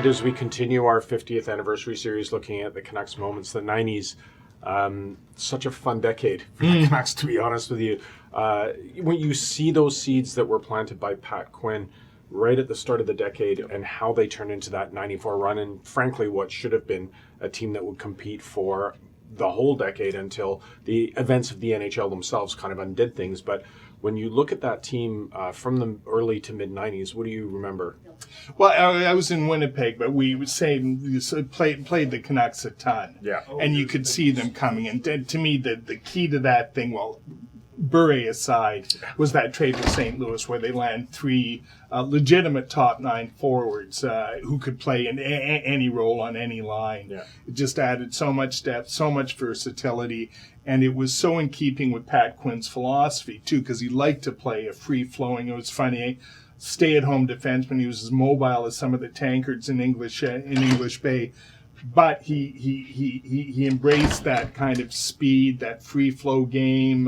Ed, as we continue our 50th anniversary series looking at the Canucks moments, the 90s, such a fun decade for the Canucks, to be honest with you. When you see those seeds that were planted by Pat Quinn right at the start of the decade and how they turned into that 94 run, and frankly what should have been a team that would compete for the whole decade until the events of the NHL themselves kind of undid things. But when you look at that team from the early to mid-90s, what do you remember? Well, I was in Winnipeg, but we would say played the Canucks a ton. Yeah. And you could see them coming. And to me, the key to that thing, well, Bure aside, was that trade with St. Louis where they land three legitimate top nine forwards who could play in any role on any line. Yeah. It just added so much depth, so much versatility, and it was so in keeping with Pat Quinn's philosophy, too, because he liked to play a free-flowing, it was funny, stay-at-home defenseman. He was as mobile as some of the tankards in English Bay. But he embraced that kind of speed, that free flow game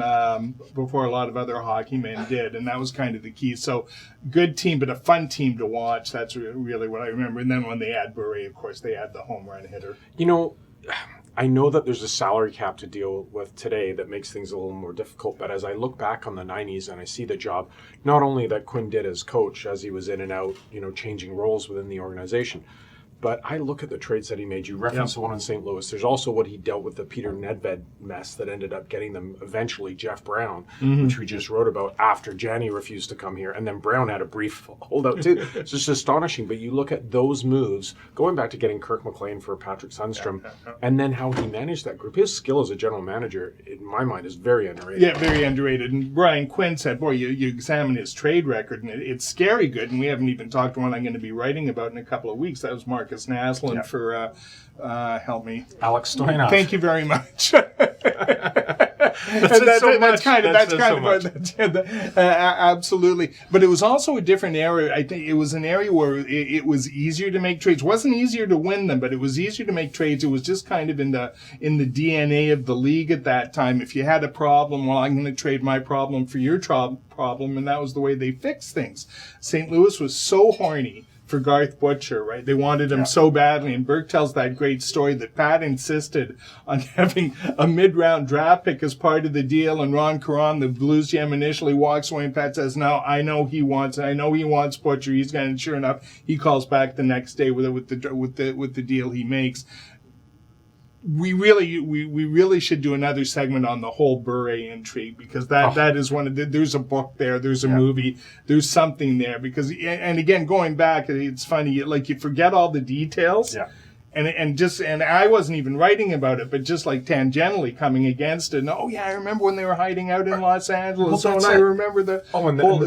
before a lot of other hockey men did, and that was kind of the key. So, good team, but a fun team to watch. That's really what I remember. And then when they add Bure, of course, they add the home run hitter. You know, I know that there's a salary cap to deal with today that makes things a little more difficult, but as I look back on the 90s and I see the job, not only that Quinn did as coach, as he was in and out, changing roles within the organization, but I look at the trades that he made. You referenced the one in St. Louis. There's also what he dealt with the Peter Nedved mess that ended up getting them eventually Jeff Brown, which we just wrote about after Janney refused to come here. And then Brown had a brief holdout too. It's just astonishing. But you look at those moves, going back to getting Kirk McLean for Patrick Sundstrom, and then how he managed that group. His skill as a general manager, in my mind, is very underrated. Yeah, very underrated. And Brian Quinn said, boy, you examine his trade record, and it's scary good. And we haven't even talked to one I'm going to be writing about in a couple of weeks. That was Marcus Naslund for, help me. Alex Stoyanov. Thank you very much. Absolutely. But it was also a different area. I think it was an area where it was easier to make trades. It wasn't easier to win them, but it was easier to make trades. It was just kind of in the DNA of the league at that time. If you had a problem, well, I'm going to trade my problem for your problem, and that was the way they fixed things. St. Louis was so horny for Garth Butcher, right? They wanted him so badly, and Burke tells that great story that Pat insisted on having a mid-round draft pick as part of the deal, and Ron Caron, the Blues GM, initially walks away, and Pat says, "No, I know he wants Butcher. He's going." And sure enough, he calls back the next day with the deal he makes. We really should do another segment on the whole Bure intrigue, because that is one of there's a book there, there's a movie, there's something there, because, and again, going back, it's funny, like you forget all the details. Yeah. And I wasn't even writing about it, but just like tangentially coming against it. And I remember when they were hiding out in Los Angeles. Well, and I remember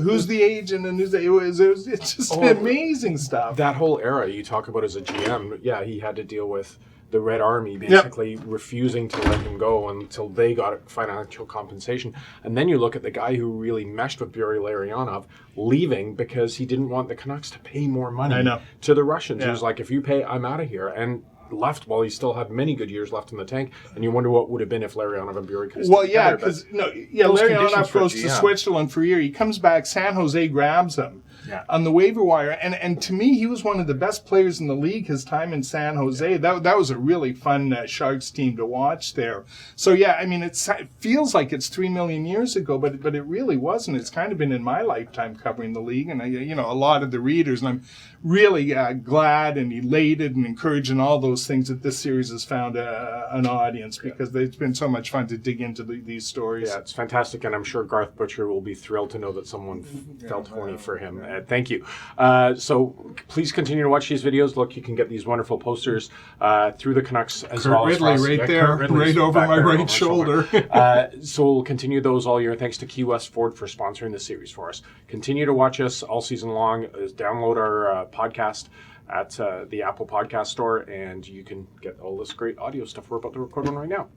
who's the agent and it's just amazing stuff. That whole era you talk about as a GM, he had to deal with the Red Army basically refusing to let him go until they got financial compensation. And then you look at the guy who really meshed with Yuri Larionov leaving because he didn't want the Canucks to pay more money to the Russians. He was like, if you pay, I'm out of here. And left while he still had many good years left in the tank, and you wonder what would have been if Larionov and Bury could have stayed together. Larionov goes to Switzerland for a year. He comes back, San Jose grabs him on the waiver wire, and to me, he was one of the best players in the league his time in San Jose. That was a really fun Sharks team to watch there. So it feels like it's 3 million years ago, but it really wasn't. It's kind of been in my lifetime covering the league, and a lot of the readers, and I'm really glad and elated and encouraged and all those things that this series has found an audience, because it's been so much fun to dig into these stories. Yeah, it's fantastic, and I'm sure Garth Butcher will be thrilled to know that someone felt horny for him. Thank you. So please continue to watch these videos. Look, you can get these wonderful posters through the Canucks as Kurt well Ridley as right there, right over my right shoulder. So we'll continue those all year. Thanks to Key West Ford for sponsoring this series for us. Continue to watch us all season long. Download our podcast at the Apple Podcast Store, and you can get all this great audio stuff. We're about to record one right now.